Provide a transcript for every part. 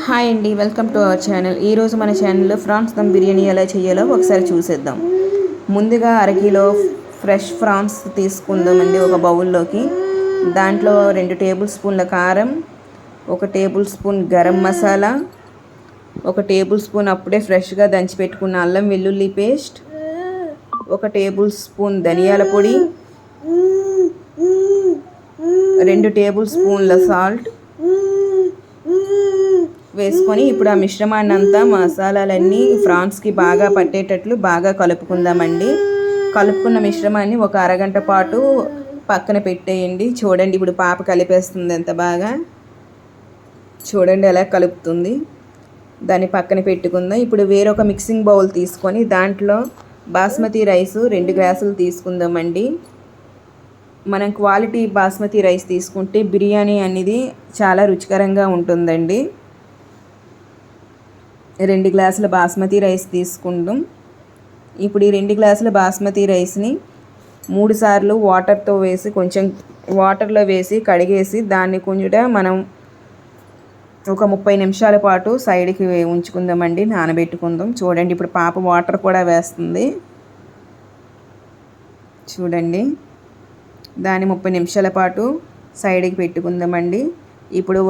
Hi అండి, welcome to our channel. ఈరోజు మన ఛానల్లో ఫ్రాన్స్ దమ్ బిర్యానీ ఎలా చేయాలో ఒకసారి చూసేద్దాం. ముందుగా అరకిలో ఫ్రెష్ ఫ్రాన్స్ తీసుకుందామండి ఒక బౌల్లోకి. దాంట్లో 2 టేబుల్ స్పూన్ల కారం, 1 table spoon garam masala, 1 table spoon అప్పుడే ఫ్రెష్గా దంచి పెట్టుకున్న అల్లం వెల్లుల్లి పేస్ట్, 1 టేబుల్ స్పూన్ ధనియాల పొడి, 2 టేబుల్ స్పూన్ల సాల్ట్ వేసుకొని ఇప్పుడు ఆ మిశ్రమాన్ని అంతా మసాలాలన్నీ ఫ్రాన్స్కి బాగా పట్టేటట్లు బాగా కలుపుకుందామండి. కలుపుకున్న మిశ్రమాన్ని ఒక అరగంట పాటు పక్కన పెట్టేయండి. చూడండి, ఇప్పుడు పాప కలిపేస్తుంది ఎంత బాగా. చూడండి ఎలా కలుపుతుంది. దాన్ని పక్కన పెట్టుకుందాం. ఇప్పుడు వేరొక మిక్సింగ్ బౌల్ తీసుకొని దాంట్లో బాస్మతి రైస్ 2 గ్లాసులు తీసుకుందామండి. మనం క్వాలిటీ బాస్మతి రైస్ తీసుకుంటే బిర్యానీ అనేది చాలా రుచికరంగా ఉంటుందండి. 2 గ్లాసుల బాస్మతి రైస్ తీసుకుందాం. ఇప్పుడు ఈ 2 గ్లాసుల బాస్మతి రైస్ని 3 సార్లు వాటర్లో వేసి కడిగేసి దాన్ని కొంచెం మనం ఒక 30 నిమిషాల పాటు సైడ్కి ఉంచుకుందామండి, నానబెట్టుకుందాం. చూడండి, ఇప్పుడు పాప వాటర్ కూడా వేస్తుంది. చూడండి, దాన్ని 30 నిమిషాల పాటు సైడ్కి పెట్టుకుందామండి. ఇప్పుడు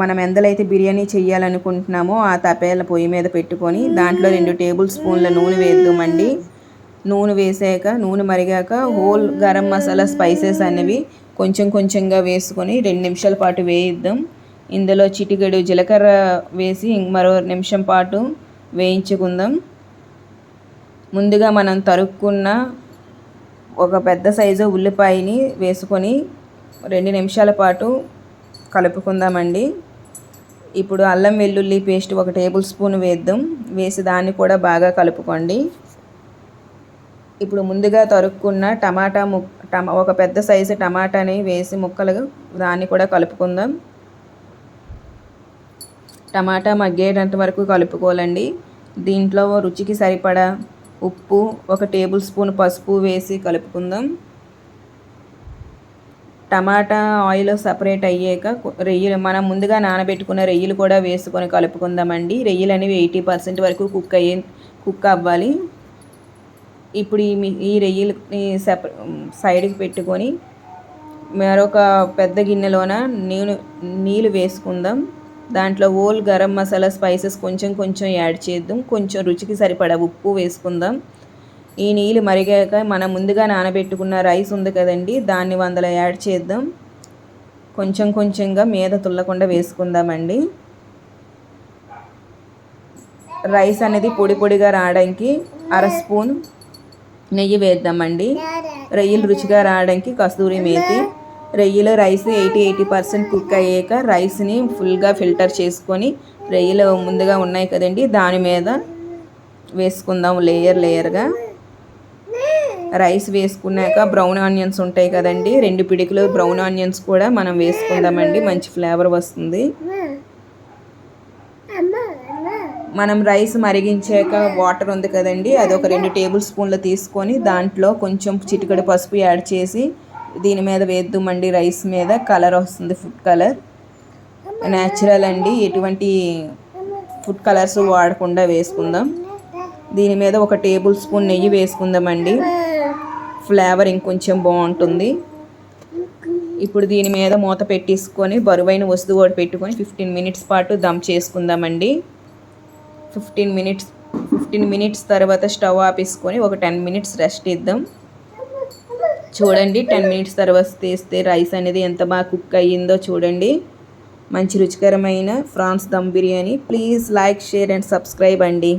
మనం ఎందలైతే బిర్యానీ చేయాలనుకుంటున్నామో ఆ తపేల పొయ్యి మీద పెట్టుకొని దాంట్లో 2 టేబుల్ స్పూన్ల నూనె వేద్దామండి. నూనె వేసాక నూనె మరిగాక హోల్ గరం మసాలా స్పైసెస్ అనేవి కొంచెంగా వేసుకొని 2 నిమిషాల పాటు వేయిద్దాం. ఇందులో చిటికెడు జీలకర్ర వేసి మరో నిమిషం పాటు వేయించుకుందాం. ముందుగా మనం తరుక్కున్న ఒక పెద్ద సైజు ఉల్లిపాయని వేసుకొని 2 నిమిషాల పాటు కలుపుకుందామండి. ఇప్పుడు అల్లం వెల్లుల్లి పేస్ట్ 1 టేబుల్ స్పూన్ వేద్దాం. వేసి దాన్ని కూడా బాగా కలుపుకోండి. ఇప్పుడు ముందుగా తరుక్కున్న ఒక పెద్ద సైజు టమాటాని వేసి ముక్కలు దాన్ని కూడా కలుపుకుందాం. టమాటా మగ్గేటంత వరకు కలుపుకోవాలండి. దీంట్లో రుచికి సరిపడా ఉప్పు, 1 టేబుల్ స్పూన్ పసుపు వేసి కలుపుకుందాం. టమాటా ఆయిల్ సపరేట్ అయ్యాక మనం ముందుగా నానబెట్టుకున్న రొయ్యలు కూడా వేసుకొని కలుపుకుందామండి. రొయ్యలు అనేవి 80% వరకు కుక్ అవ్వాలి. ఇప్పుడు ఈ రొయ్యలని సైడ్కి పెట్టుకొని మరొక పెద్ద గిన్నెలోన నీళ్ళు వేసుకుందాం. దాంట్లో హోల్ గరం మసాలా స్పైసెస్ కొంచెం యాడ్ చేద్దాం. కొంచెం రుచికి సరిపడా ఉప్పు వేసుకుందాం. ఈ నీళ్ళు మరిగాక మనం ముందుగా నానబెట్టుకున్న రైస్ ఉంది కదండి, దాన్ని అందులో యాడ్ చేద్దాం. కొంచెంగా మీద తుల్లకుండా వేసుకుందామండి. రైస్ అనేది పొడిగా రావడానికి 1/2 స్పూన్ నెయ్యి వేద్దామండి. రొయ్యలు రుచిగా రావడానికి కస్తూరి మేతి. రొయ్యలు రైస్ 80% కుక్ అయ్యాక రైస్ని ఫుల్గా ఫిల్టర్ చేసుకొని రొయ్యలు ముందుగా ఉన్నాయి కదండి దాని మీద వేసుకుందాం లేయర్గా. రైస్ వేసుకున్నాక బ్రౌన్ ఆనియన్స్ ఉంటాయి కదండి, 2 పిడికిలు బ్రౌన్ ఆనియన్స్ కూడా మనం వేసుకుందామండి. మంచి ఫ్లేవర్ వస్తుంది. మనం రైస్ మరిగించాక వాటర్ ఉంది కదండి, అది ఒక 2 టేబుల్ స్పూన్లు తీసుకొని దాంట్లో కొంచెం చిటికెడు పసుపు యాడ్ చేసి దీని మీద వేద్దామండి. రైస్ మీద కలర్ వస్తుంది, ఫుడ్ కలర్ న్యాచురల్ అండి, ఎటువంటి ఫుడ్ కలర్స్ వాడకుండా వేసుకుందాం. దీని మీద 1 టేబుల్ స్పూన్ నెయ్యి వేసుకుందామండి. ఫ్లేవర్ ఇంకొంచెం బాగుంటుంది. ఇప్పుడు దీని మీద మూత పెట్టేసుకొని బరువైన వస్తువు కూడా పెట్టుకొని 15 మినిట్స్ పాటు దమ్ చేసుకుందామండి. 15 మినిట్స్ తర్వాత స్టవ్ ఆపేసుకొని ఒక 10 మినిట్స్ రెస్ట్ ఇద్దాం. చూడండి, 10 మినిట్స్ తర్వాత తీస్తే రైస్ అనేది ఎంత బాగా కుక్ అయ్యిందో చూడండి. మంచి రుచికరమైన prawns dum biryani. Please like, share and subscribe అండి.